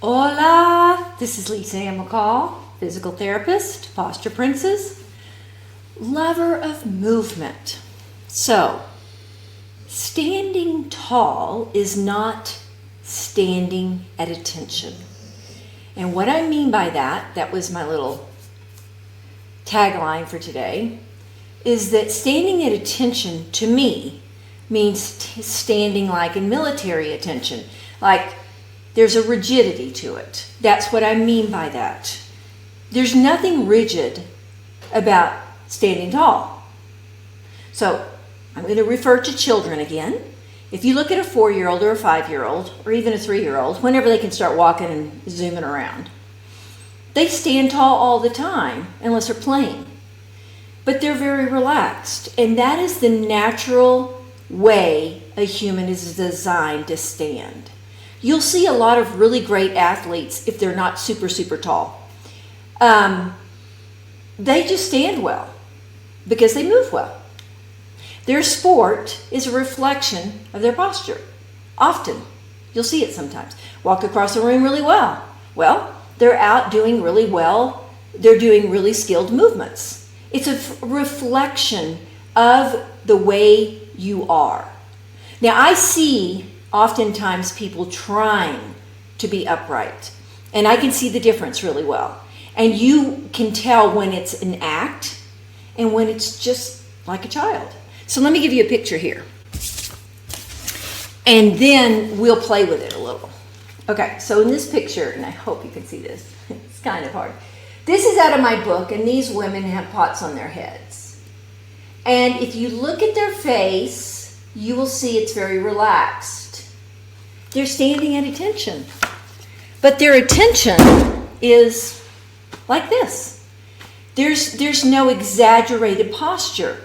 Hola, this is Lisa McCall, physical therapist, posture princess, lover of movement. So, standing tall is not standing at attention. And what I mean by that was my little tagline for today, is that standing at attention to me means standing like in military attention, like there's a rigidity to it. That's what I mean by that. There's nothing rigid about standing tall. So I'm going to refer to children again. If you look at a 4-year-old or a 5-year-old or even a 3-year-old, whenever they can start walking and zooming around, they stand tall all the time unless they're playing. But they're very relaxed, and that is the natural way a human is designed to stand. You'll see a lot of really great athletes if they're not super, super tall. They just stand well because they move well. Their sport is a reflection of their posture. Often, you'll see it sometimes. Walk across the room really well. Well, they're out doing really well. They're doing really skilled movements. It's a reflection of the way you are. Now, I see oftentimes people trying to be upright, and I can see the difference really well. And you can tell when it's an act and when it's just like a child. So let me give you a picture here, and then we'll play with it a little. Okay, so in this picture, and I hope you can see this, it's kind of hard. This is out of my book, and these women have pots on their heads. And if you look at their face, you will see it's very relaxed. They're standing at attention. But their attention is like this. There's no exaggerated posture.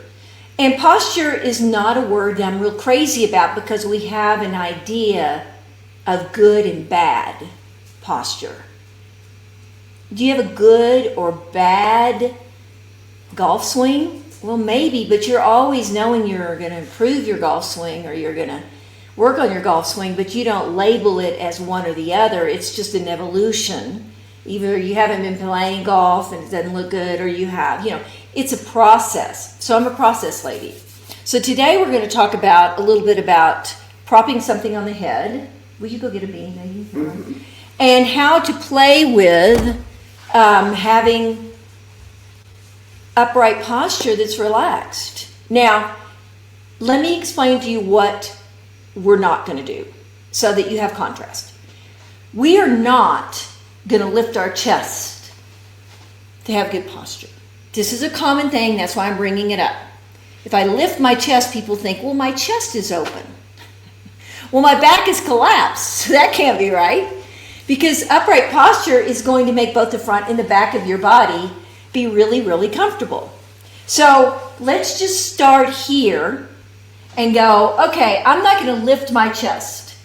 And posture is not a word that I'm real crazy about because we have an idea of good and bad posture. Do you have a good or bad golf swing? Well, maybe, but you're always knowing you're going to improve your golf swing or you're going to work on your golf swing, but you don't label it as one or the other. It's just an evolution. Either you haven't been playing golf and it doesn't look good, or you have, it's a process. So I'm a process lady. So today we're going to talk about a little bit about propping something on the head. Will you go get a bean, maybe? Mm-hmm. And how to play with having upright posture that's relaxed. Now, let me explain to you what we're not going to do so that you have contrast. We are not going to lift our chest to have good posture. This is a common thing. That's why I'm bringing it up. If I lift my chest, people think, well, my chest is open. Well, my back is collapsed. So that can't be right. Because upright posture is going to make both the front and the back of your body be really, really comfortable. So let's just start here and go, okay, I'm not going to lift my chest.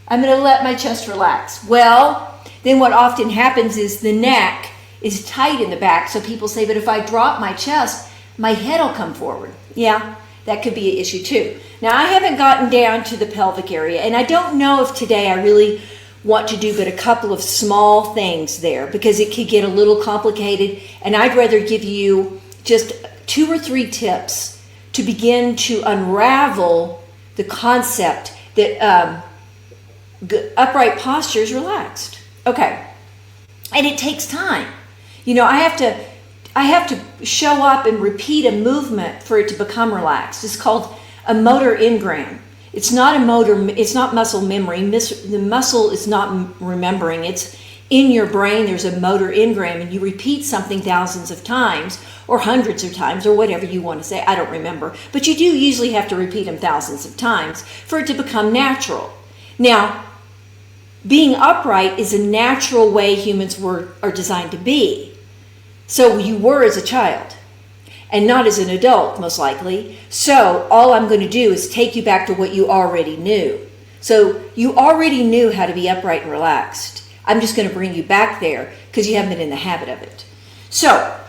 I'm going to let my chest relax. Well, then what often happens is the neck is tight in the back. So people say, but if I drop my chest, my head will come forward. Yeah, that could be an issue too. Now, I haven't gotten down to the pelvic area, and I don't know if today I really want to do but a couple of small things there because it could get a little complicated, and I'd rather give you just 2 or 3 tips to begin to unravel the concept that upright posture is relaxed. Okay, and it takes time. I have to show up and repeat a movement for it to become relaxed. It's called a motor engram. It's not muscle memory. The muscle is not remembering. It's in your brain. There's a motor engram, and you repeat something thousands of times or hundreds of times or whatever you want to say. I don't remember. But you do usually have to repeat them thousands of times for it to become natural. Now, being upright is a natural way humans are designed to be. So you were as a child. And not as an adult, most likely. So all I'm going to do is take you back to what you already knew. So you already knew how to be upright and relaxed. I'm just going to bring you back there because you haven't been in the habit of it. So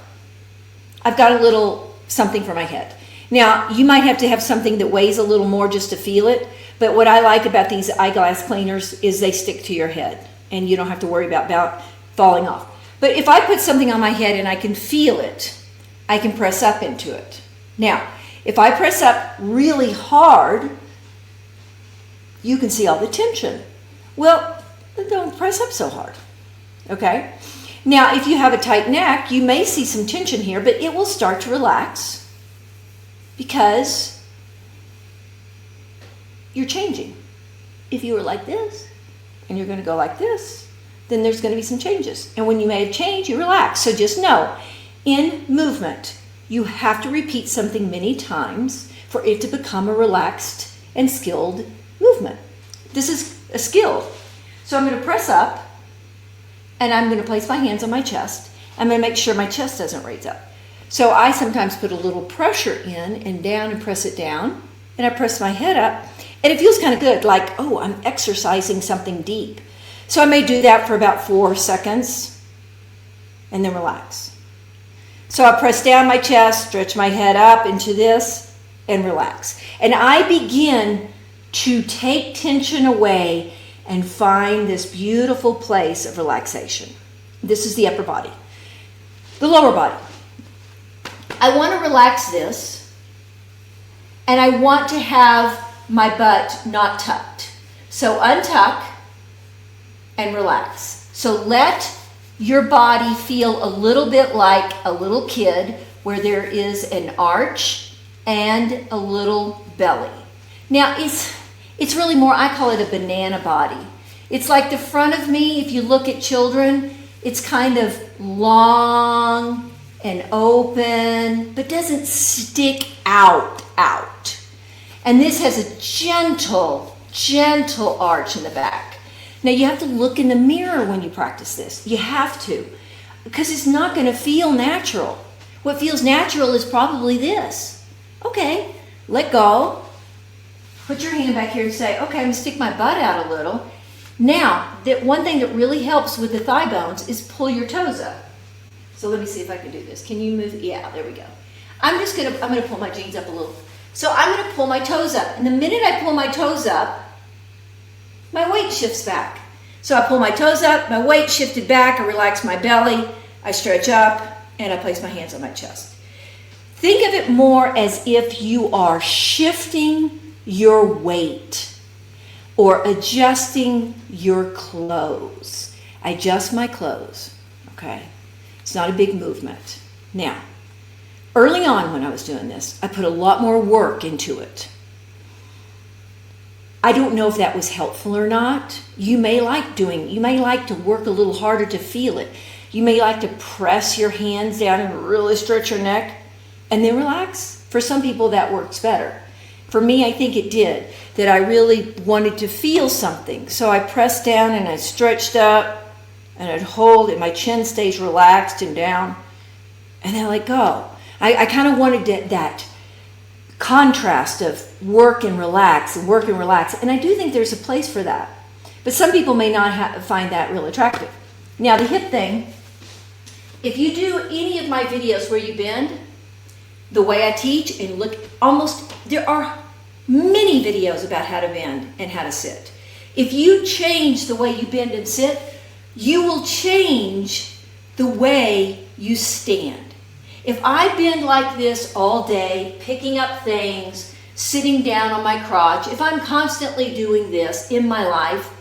I've got a little something for my head. Now, you might have to have something that weighs a little more just to feel it. But what I like about these eyeglass cleaners is they stick to your head. and you don't have to worry about falling off. But if I put something on my head and I can feel it, I can press up into it. Now, if I press up really hard, you can see all the tension. Well, don't press up so hard, okay? Now, if you have a tight neck, you may see some tension here, but it will start to relax because you're changing. If you were like this and you're going to go like this, then there's going to be some changes. And when you may have changed, you relax. So just know, in movement, you have to repeat something many times for it to become a relaxed and skilled movement. This is a skill. So I'm going to press up, and I'm going to place my hands on my chest. I'm going to make sure my chest doesn't raise up. So I sometimes put a little pressure in and down and press it down, and I press my head up, and it feels kind of good, like, oh, I'm exercising something deep. So I may do that for about 4 seconds, and then relax. So I press down my chest, stretch my head up into this, and relax. And I begin to take tension away and find this beautiful place of relaxation. This is the upper body. The lower body. I want to relax this, and I want to have my butt not tucked. So untuck and relax. So let your body feel a little bit like a little kid, where there is an arch and a little belly. Now it's really more, I call it a banana body. It's like the front of me, if you look at children, it's kind of long and open, but doesn't stick out. And this has a gentle arch in the back. Now you have to look in the mirror when you practice this. You have to, because it's not going to feel natural. What feels natural is probably this. Okay, let go. Put your hand back here and say, okay, I'm going to stick my butt out a little. Now, one thing that really helps with the thigh bones is pull your toes up. So let me see if I can do this. Can you move? Yeah, there we go. I'm going to pull my jeans up a little. So I'm going to pull my toes up. And the minute I pull my toes up, my weight shifts back. So I pull my toes up, my weight shifted back, I relax my belly, I stretch up, and I place my hands on my chest. Think of it more as if you are shifting your weight or adjusting your clothes. I adjust my clothes, okay? It's not a big movement. Now, early on when I was doing this, I put a lot more work into it. I don't know if that was helpful or not. You may like to work a little harder to feel it. You may like to press your hands down and really stretch your neck and then relax. For some people that works better. For me, I think it did, that I really wanted to feel something. So I pressed down and I stretched up and I'd hold and my chin stays relaxed and down, and then I let go. I kind of wanted that contrast of work and relax and work and relax. And I do think there's a place for that. But some people may not find that real attractive. Now the hip thing, if you do any of my videos where you bend, the way I teach and look, there are many videos about how to bend and how to sit. If you change the way you bend and sit, you will change the way you stand. If I bend like this all day, picking up things, sitting down on my crotch, if I'm constantly doing this in my life,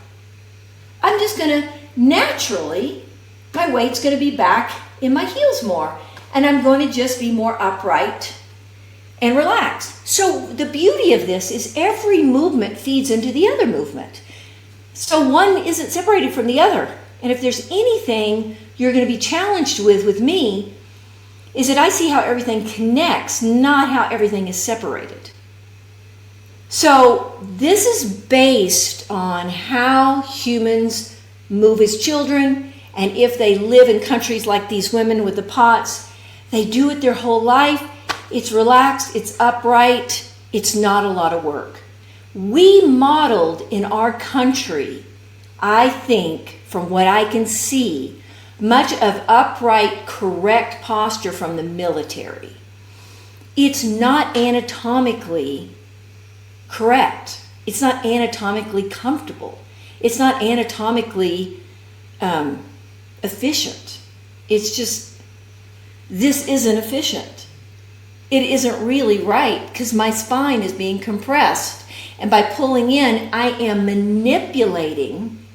I'm just going to naturally, my weight's going to be back in my heels more, and I'm going to just be more upright and relaxed. So the beauty of this is every movement feeds into the other movement. So one isn't separated from the other. And if there's anything you're going to be challenged with me, is that I see how everything connects, not how everything is separated. So this is based on how humans move as children, and if they live in countries like these women with the pots, they do it their whole life. It's relaxed, it's upright, it's not a lot of work. We modeled in our country, I think, from what I can see, much of upright, correct posture from the military. It's not anatomically correct. It's not anatomically comfortable. It's not anatomically efficient. It's just, this isn't efficient. It isn't really right because my spine is being compressed. And by pulling in, I am manipulating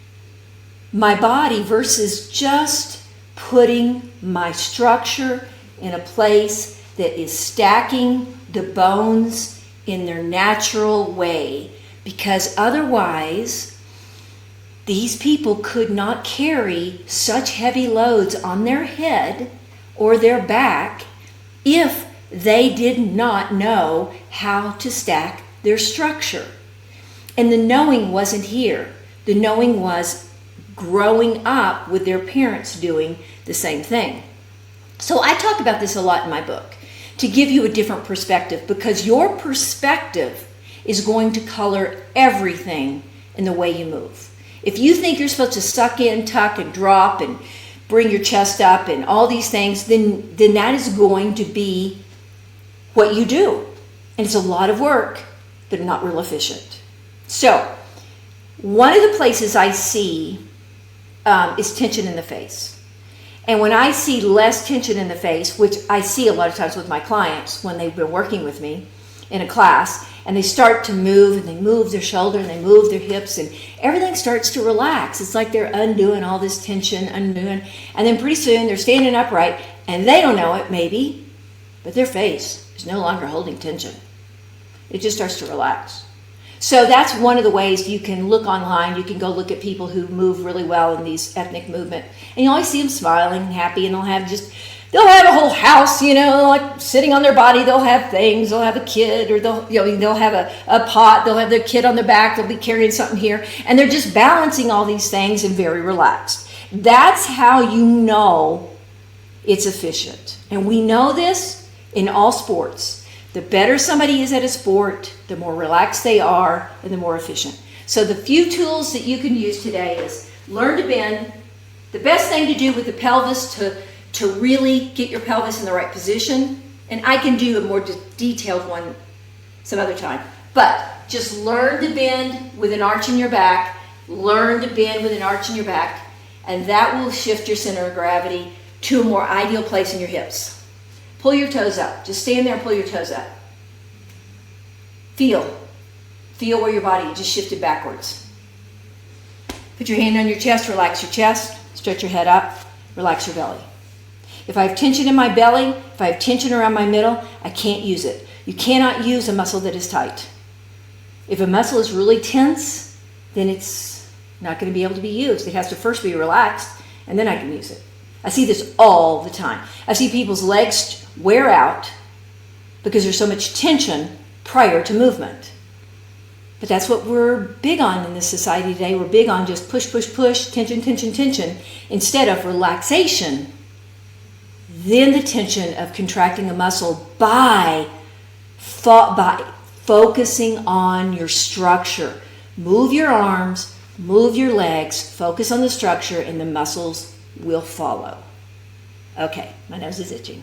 my body versus just putting my structure in a place that is stacking the bones in their natural way. Because otherwise, these people could not carry such heavy loads on their head or their back if they did not know how to stack their structure. And the knowing wasn't here. The knowing was growing up with their parents doing the same thing. So I talk about this a lot in my book to give you a different perspective, because your perspective is going to color everything in the way you move. If you think you're supposed to suck in, tuck, and drop, and bring your chest up, and all these things, then that is going to be what you do. And it's a lot of work, but not real efficient. So, one of the places I see is tension in the face. And when I see less tension in the face, which I see a lot of times with my clients when they've been working with me in a class, and they start to move, and they move their shoulder, and they move their hips, and everything starts to relax. It's like they're undoing all this tension, and then pretty soon they're standing upright, and they don't know it, maybe, but their face is no longer holding tension. It just starts to relax. So that's one of the ways you can look online. You can go look at people who move really well in these ethnic movement, and you always see them smiling and happy, and they'll have a whole house, like sitting on their body. They'll have things. They'll have a kid, or they'll have a pot. They'll have their kid on their back. They'll be carrying something here, and they're just balancing all these things and very relaxed. That's how you know it's efficient, and we know this in all sports. The better somebody is at a sport, the more relaxed they are, and the more efficient. So the few tools that you can use today is learn to bend. The best thing to do with the pelvis to really get your pelvis in the right position, and I can do a more detailed one some other time, but just learn to bend with an arch in your back, learn to bend with an arch in your back, and that will shift your center of gravity to a more ideal place in your hips. Pull your toes up. Just stand there and pull your toes up. Feel where your body just shifted backwards. Put your hand on your chest, relax your chest, stretch your head up, relax your belly. If I have tension in my belly, if I have tension around my middle, I can't use it. You cannot use a muscle that is tight. If a muscle is really tense, then it's not going to be able to be used. It has to first be relaxed, and then I can use it. I see this all the time. I see people's legs wear out because there's so much tension prior to movement. But that's what we're big on in this society today. We're big on just push, push, push, tension, tension, tension, instead of relaxation. Then the tension of contracting a muscle by focusing on your structure. Move your arms, move your legs, focus on the structure, and the muscles will follow. Okay, my nose is itching.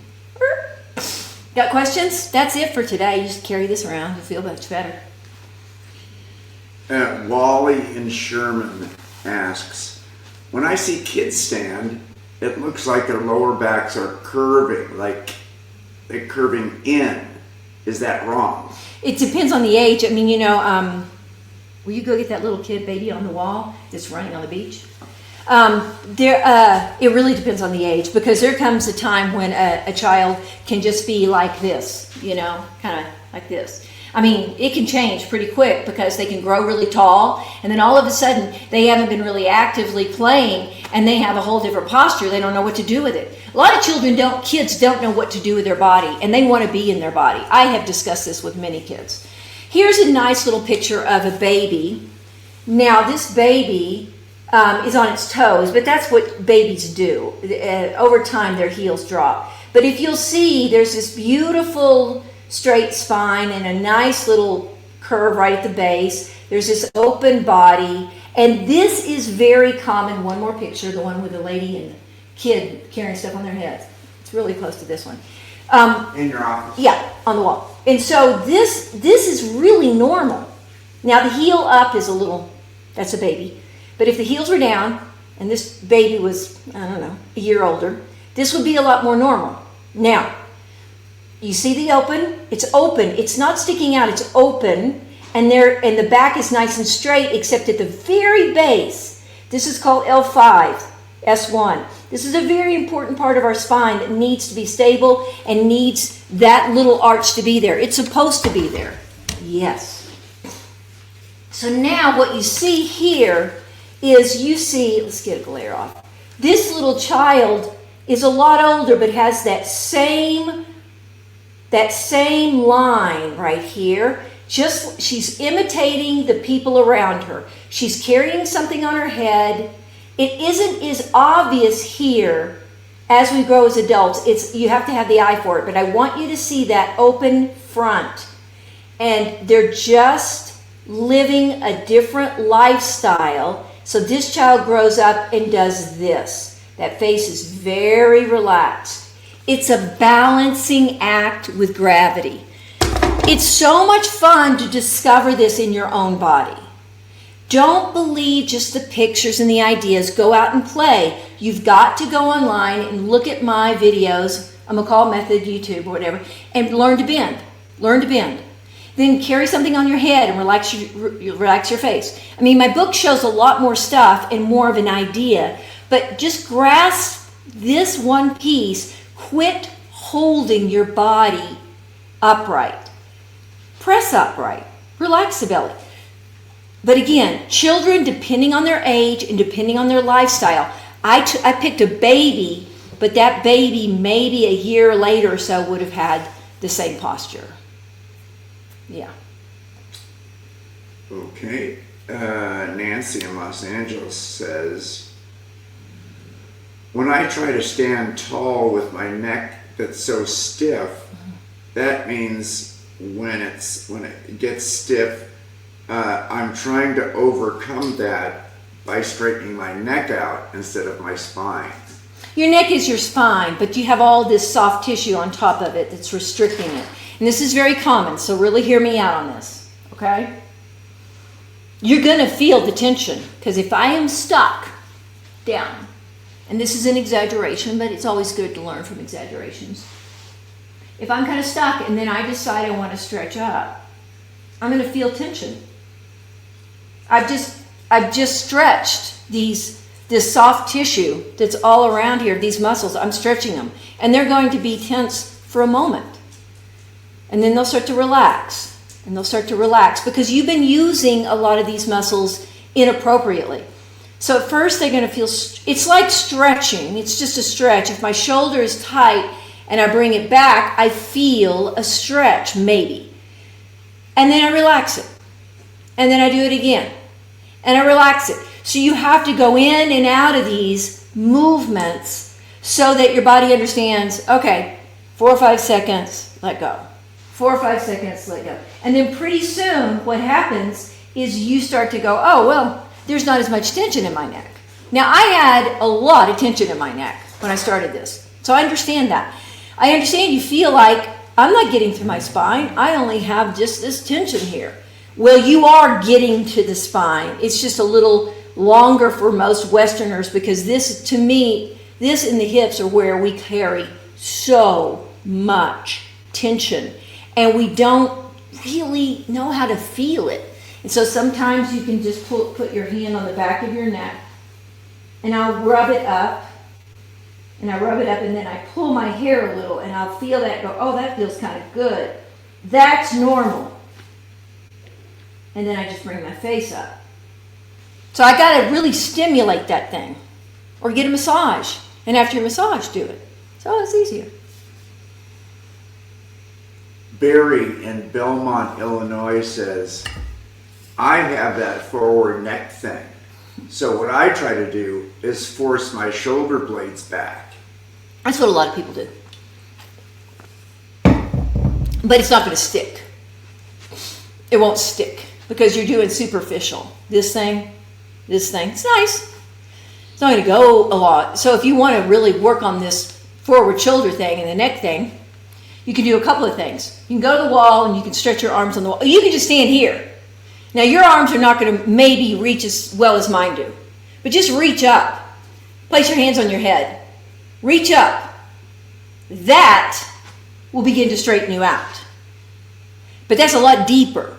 Got questions? That's it for today. You just carry this around. You'll feel much better. Wally in Sherman asks, when I see kids stand, it looks like their lower backs are curving, like they're curving in. Is that wrong? It depends on the age. I mean, will you go get that little kid baby on the wall that's running on the beach? It really depends on the age, because there comes a time when a child can just be like this, kind of like this. I mean, it can change pretty quick because they can grow really tall, and then all of a sudden they haven't been really actively playing, and they have a whole different posture. They don't know what to do with it. A lot of kids don't know what to do with their body, and they want to be in their body. I have discussed this with many kids. Here's a nice little picture of a baby. Now, this baby is on its toes, but that's what babies do. Over time, their heels drop. But if you'll see, there's this beautiful straight spine and a nice little curve right at the base. There's this open body, and this is very common. One more picture, the one with the lady and the kid carrying stuff on their heads. It's really close to this one. In your office? Yeah, on the wall. And so this is really normal. Now the heel up is that's a baby. But if the heels were down, and this baby was, I don't know, a year older, this would be a lot more normal. Now, you see the open? It's open. It's not sticking out. It's open, and the back is nice and straight, except at the very base. This is called L5, S1. This is a very important part of our spine that needs to be stable and needs that little arch to be there. It's supposed to be there. Yes. So now what you see here is you see, let's get a glare off. This little child is a lot older, but has that same line right here. Just, she's imitating the people around her. She's carrying something on her head. It isn't as obvious here as we grow as adults. You have to have the eye for it, but I want you to see that open front. And they're just living a different lifestyle. So this child grows up and does this. That face is very relaxed. It's a balancing act with gravity. It's so much fun to discover this in your own body. Don't believe just the pictures and the ideas. Go out and play. You've got to go online and look at my videos, a McCall Method, YouTube or whatever, and learn to bend. Learn to bend. Then carry something on your head and relax your face. I mean, my book shows a lot more stuff and more of an idea, but just grasp this one piece. Quit holding your body upright. Press upright. Relax the belly. But again, children, depending on their age and depending on their lifestyle, I picked a baby, but that baby maybe a year later or so would have had the same posture. Yeah. Okay. Nancy in Los Angeles says, when I try to stand tall with my neck that's so stiff, that means when it gets stiff, I'm trying to overcome that by straightening my neck out instead of my spine. Your neck is your spine, but you have all this soft tissue on top of it that's restricting it. And this is very common, so really hear me out on this, okay? You're going to feel the tension, because if I am stuck down, and this is an exaggeration, but it's always good to learn from exaggerations. If I'm kind of stuck and then I decide I want to stretch up, I'm going to feel tension. I've just stretched this soft tissue that's all around here, these muscles. I'm stretching them, and they're going to be tense for a moment. And then they'll start to relax, and they'll start to relax because you've been using a lot of these muscles inappropriately. So at first they're going to feel, it's like stretching. It's just a stretch. If my shoulder is tight and I bring it back, I feel a stretch, maybe. And then I relax it. And then I do it again. And I relax it. So you have to go in and out of these movements so that your body understands, okay, 4 or 5 seconds, let go. 4 or 5 seconds, let go. And then pretty soon what happens is you start to go, oh, well, there's not as much tension in my neck. Now, I had a lot of tension in my neck when I started this. So I understand that. I understand you feel like I'm not getting to my spine. I only have just this tension here. Well, you are getting to the spine. It's just a little longer for most Westerners because this, to me, this and the hips are where we carry so much tension. And we don't really know how to feel it. And so sometimes you can just put your hand on the back of your neck, and I'll rub it up, and then I pull my hair a little, and I'll feel that go, oh, that feels kind of good. That's normal. And then I just bring my face up. So I got to really stimulate that thing, or get a massage, and after your massage, do it. So it's easier. Barry in Belmont, Illinois says, I have that forward neck thing. So what I try to do is force my shoulder blades back. That's what a lot of people do. But it's not going to stick. It won't stick because you're doing superficial. This thing, it's nice. It's not going to go a lot. So if you want to really work on this forward shoulder thing and the neck thing, you can do a couple of things. You can go to the wall and you can stretch your arms on the wall. You can just stand here. Now your arms are not going to maybe reach as well as mine do, but just reach up Place your hands on your head. Reach up. That will begin to straighten you out. But that's a lot deeper.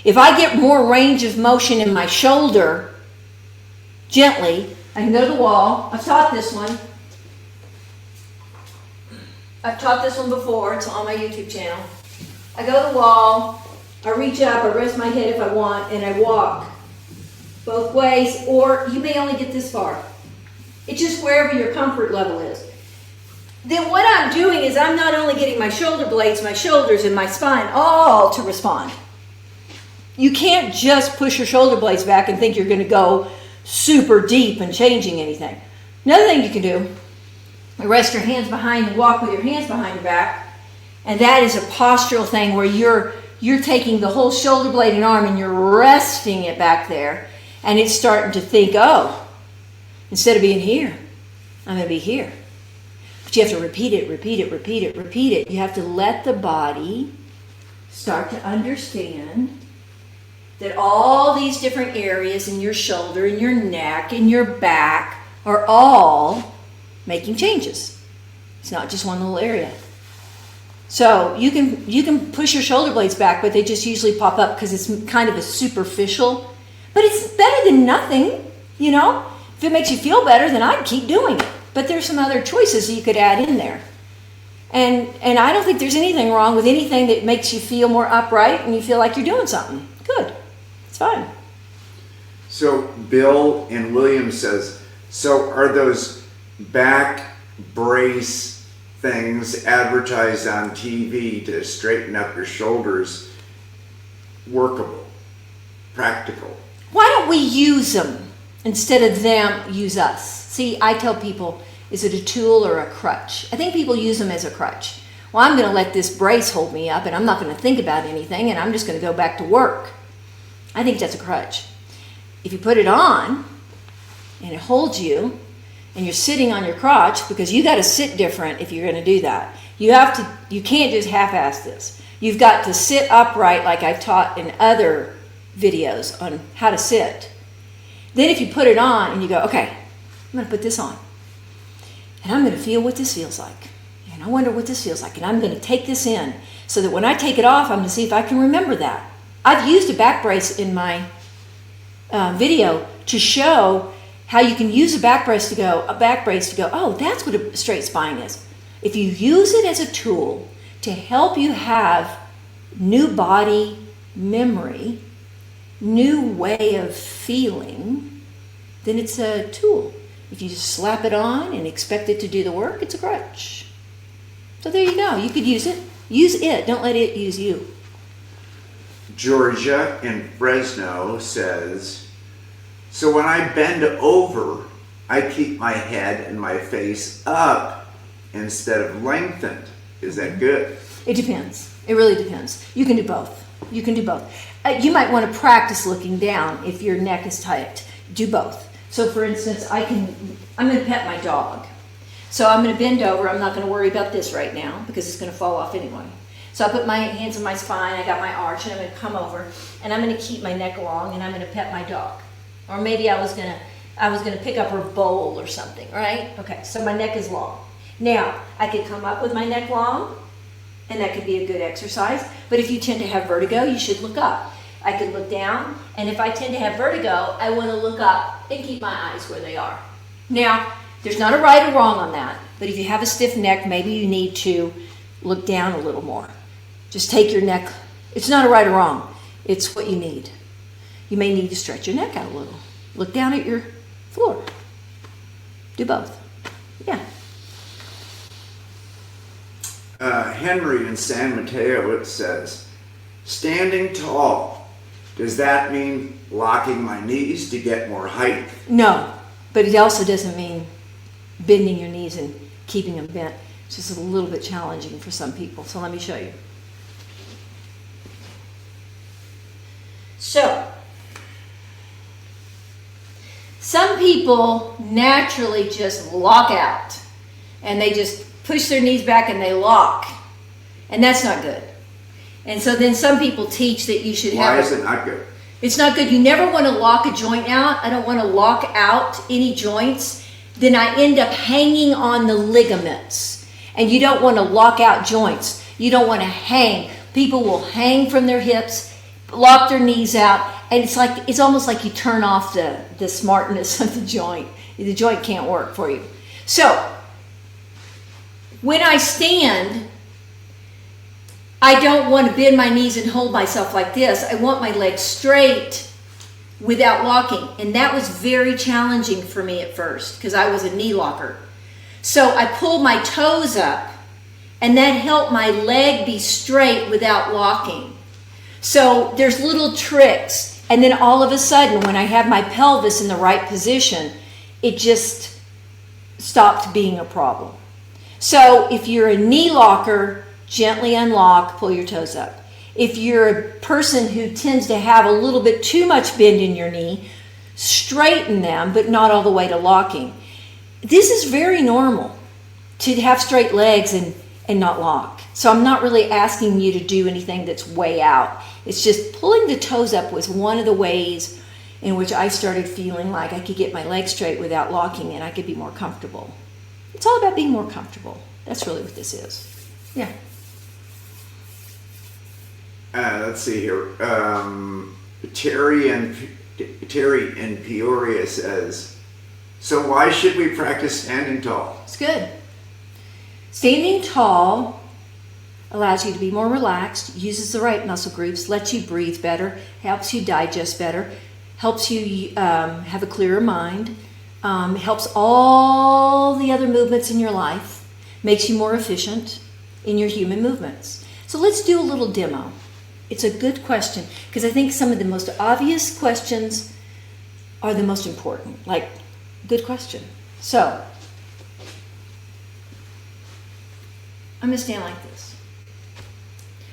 If I get more range of motion in my shoulder, gently, I can go to the wall. I've taught this one. I've taught this one before. It's on my YouTube channel. I go to the wall. I reach up. I rest my head if I want, and I walk both ways. Or you may only get this far. It's just wherever your comfort level is. Then what I'm doing is I'm not only getting my shoulder blades, my shoulders, and my spine all to respond. You can't just push your shoulder blades back and think you're going to go super deep and changing anything. Another thing you can do, rest your hands behind and walk with your hands behind your back. And that is a postural thing where you're taking the whole shoulder blade and arm and you're resting it back there. And it's starting to think, oh, instead of being here, I'm going to be here. But you have to repeat it, repeat it, repeat it, repeat it. You have to let the body start to understand that all these different areas in your shoulder, in your neck, in your back are all making changes. It's not just one little area. So you can push your shoulder blades back, but they just usually pop up because it's kind of a superficial. But it's better than nothing, you know. If it makes you feel better, then I'd keep doing it. But there's some other choices you could add in there. And I don't think there's anything wrong with anything that makes you feel more upright and you feel like you're doing something. Good. It's fine. So Bill in Williams says, so are those back brace things advertised on TV to straighten up your shoulders workable, practical? Why don't we use them instead of them use us? See, I tell people, is it a tool or a crutch? I think people use them as a crutch. Well, I'm going to let this brace hold me up and I'm not going to think about anything and I'm just going to go back to work. I think that's a crutch. If you put it on and it holds you and you're sitting on your crotch, because you got to sit different if you're going to do that. You can't just half-ass this. You've got to sit upright like I've taught in other videos on how to sit. Then if you put it on and you go, okay, I'm going to put this on. And I'm going to feel what this feels like. And I wonder what this feels like. And I'm going to take this in so that when I take it off, I'm going to see if I can remember that. I've used a back brace in my video to show how you can use a back brace to go, oh, that's what a straight spine is. If you use it as a tool to help you have new body memory, new way of feeling, then it's a tool. If you just slap it on and expect it to do the work, it's a crutch. So there you go. You could use it. Use it. Don't let it use you. Georgia in Fresno says, so when I bend over, I keep my head and my face up instead of lengthened. Is that good? It depends. It really depends. You can do both. You can do both. You might want to practice looking down if your neck is tight. Do both. So for instance, I'm going to pet my dog. So I'm going to bend over. I'm not going to worry about this right now because it's going to fall off anyway. So I put my hands on my spine. I got my arch and I'm going to come over and I'm going to keep my neck long and I'm going to pet my dog. Or maybe I was going to pick up her bowl or something, right? Okay, so my neck is long. Now, I could come up with my neck long and that could be a good exercise. But if you tend to have vertigo, you should look up. I could look down, and if I tend to have vertigo, I want to look up and keep my eyes where they are. Now, there's not a right or wrong on that, but if you have a stiff neck, maybe you need to look down a little more. Just take your neck. It's not a right or wrong. It's what you need. You may need to stretch your neck out a little. Look down at your floor. Do both. Yeah. Henry in San Mateo, it says, standing tall. Does that mean locking my knees to get more height? No, but it also doesn't mean bending your knees and keeping them bent. It's just a little bit challenging for some people. So let me show you. So, some people naturally just lock out and they just push their knees back and they lock. And that's not good. And so then some people teach that you should have... Why is it not good? It's not good. You never want to lock a joint out. I don't want to lock out any joints then I end up hanging on the ligaments. And you don't want to lock out joints. You don't want to hang. People will hang from their hips, lock their knees out, and it's almost like you turn off the smartness of the joint. The joint can't work for you. So, when I stand, I don't want to bend my knees and hold myself like this. I want my legs straight without locking. And that was very challenging for me at first because I was a knee locker. So I pulled my toes up, and that helped my leg be straight without locking. So there's little tricks. And then all of a sudden, when I have my pelvis in the right position, it just stopped being a problem. So if you're a knee locker, gently unlock, pull your toes up. If you're a person who tends to have a little bit too much bend in your knee, straighten them, but not all the way to locking. This is very normal to have straight legs and not lock. So I'm not really asking you to do anything that's way out. It's just pulling the toes up was one of the ways in which I started feeling like I could get my legs straight without locking and I could be more comfortable. It's all about being more comfortable. That's really what this is. Yeah. Let's see here. Terry in Peoria says, so why should we practice standing tall? It's good. Standing tall allows you to be more relaxed, uses the right muscle groups, lets you breathe better, helps you digest better, helps you have a clearer mind, helps all the other movements in your life, makes you more efficient in your human movements. So let's do a little demo. It's a good question because I think some of the most obvious questions are the most important. Like, good question. So, I'm going to stand like this.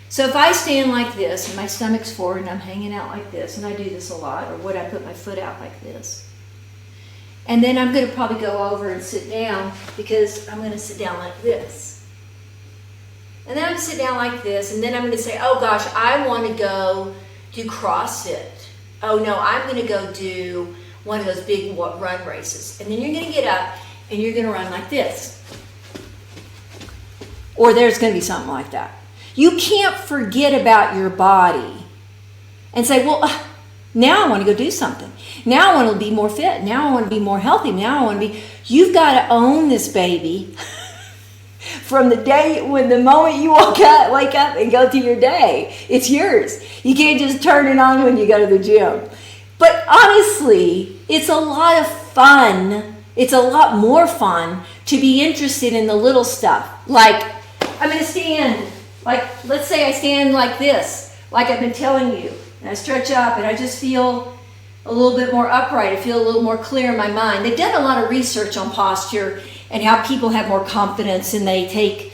So if I stand like this and my stomach's forward and I'm hanging out like this, and I do this a lot, or would I put my foot out like this? And then I'm going to probably go over and sit down because I'm going to sit down like this. And then I'm going to sit down like this, and then I'm going to say, oh gosh, I want to go do CrossFit. Oh no, I'm going to go do one of those big run races. And then you're going to get up and you're going to run like this. Or there's going to be something like that. You can't forget about your body and say, well, now I want to go do something. Now I want to be more fit. Now I want to be more healthy. Now I want to be... You've got to own this baby from the moment you wake up and go through your day. It's yours. You can't just turn it on when you go to the gym. But honestly, it's a lot of fun. It's a lot more fun to be interested in the little stuff. Like, I'm going to stand, like, let's say I stand like this, like I've been telling you. And I stretch up and I just feel a little bit more upright. I feel a little more clear in my mind. They've done a lot of research on posture and how people have more confidence and they take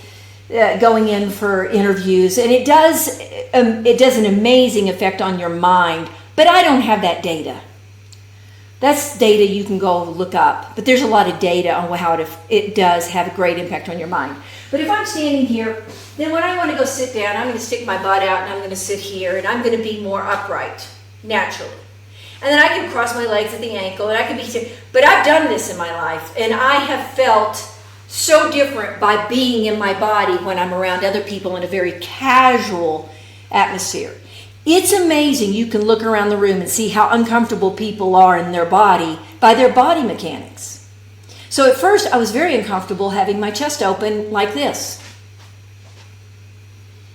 going in for interviews. And it does an amazing effect on your mind. But I don't have that data. That's data you can go look up. But there's a lot of data on how it does have a great impact on your mind. But if I'm standing here, then when I want to go sit down, I'm going to stick my butt out and I'm going to sit here and I'm going to be more upright, naturally. And then I can cross my legs at the ankle and I can be... But I've done this in my life and I have felt so different by being in my body when I'm around other people in a very casual atmosphere. It's amazing. You can look around the room and see how uncomfortable people are in their body by their body mechanics. So at first I was very uncomfortable having my chest open like this.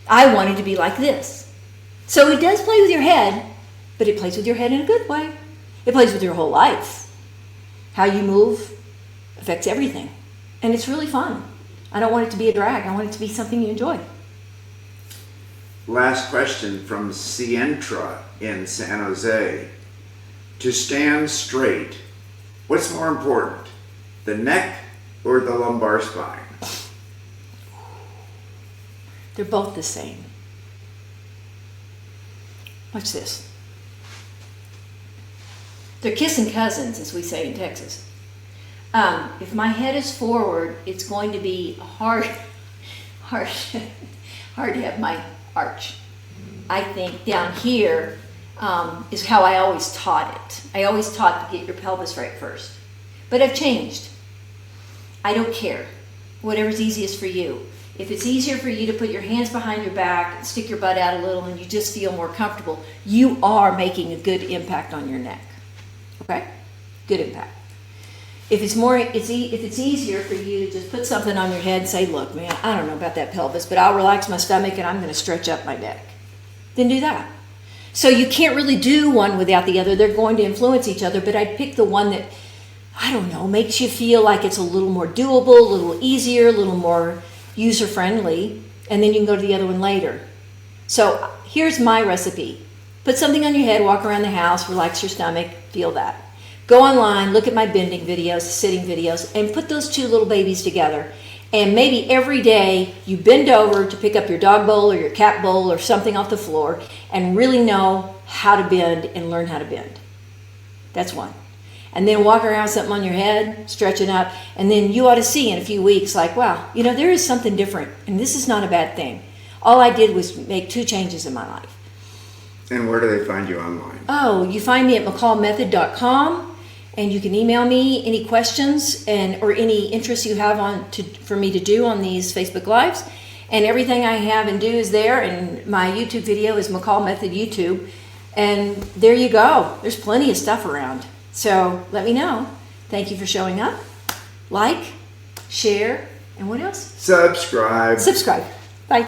I wanted to be like this. So it does play with your head, but it plays with your head in a good way. It plays with your whole life. How you move affects everything. And it's really fun. I don't want it to be a drag. I want it to be something you enjoy. Last question from Sientra in San Jose. To stand straight, what's more important, the neck or the lumbar spine? They're both the same. Watch this. They're kissing cousins, as we say in Texas. If my head is forward, it's going to be hard to have my arch. I think down here is how I always taught it. I always taught to get your pelvis right first. But I've changed. I don't care. Whatever's easiest for you. If it's easier for you to put your hands behind your back and stick your butt out a little and you just feel more comfortable, you are making a good impact on your neck. Okay? Good impact. If it's easier for you to just put something on your head and say, look, man, I don't know about that pelvis, but I'll relax my stomach and I'm going to stretch up my neck, then do that. So you can't really do one without the other. They're going to influence each other, but I'd pick the one that, I don't know, makes you feel like it's a little more doable, a little easier, a little more user-friendly, and then you can go to the other one later. So here's my recipe. Put something on your head, walk around the house, relax your stomach, feel that. Go online, look at my bending videos, sitting videos, and put those two little babies together. And maybe every day you bend over to pick up your dog bowl or your cat bowl or something off the floor and really know how to bend and learn how to bend. That's one. And then walk around with something on your head, stretching up, and then you ought to see in a few weeks, like, wow, you know, there is something different, and this is not a bad thing. All I did was make 2 changes in my life. And where do they find you online? Oh, you find me at McCallMethod.com, and you can email me any questions or any interest you have for me to do on these Facebook Lives. And everything I have and do is there, and my YouTube video is McCall Method YouTube. And there you go. There's plenty of stuff around. So let me know. Thank you for showing up. Like, share, and what else? Subscribe. Subscribe.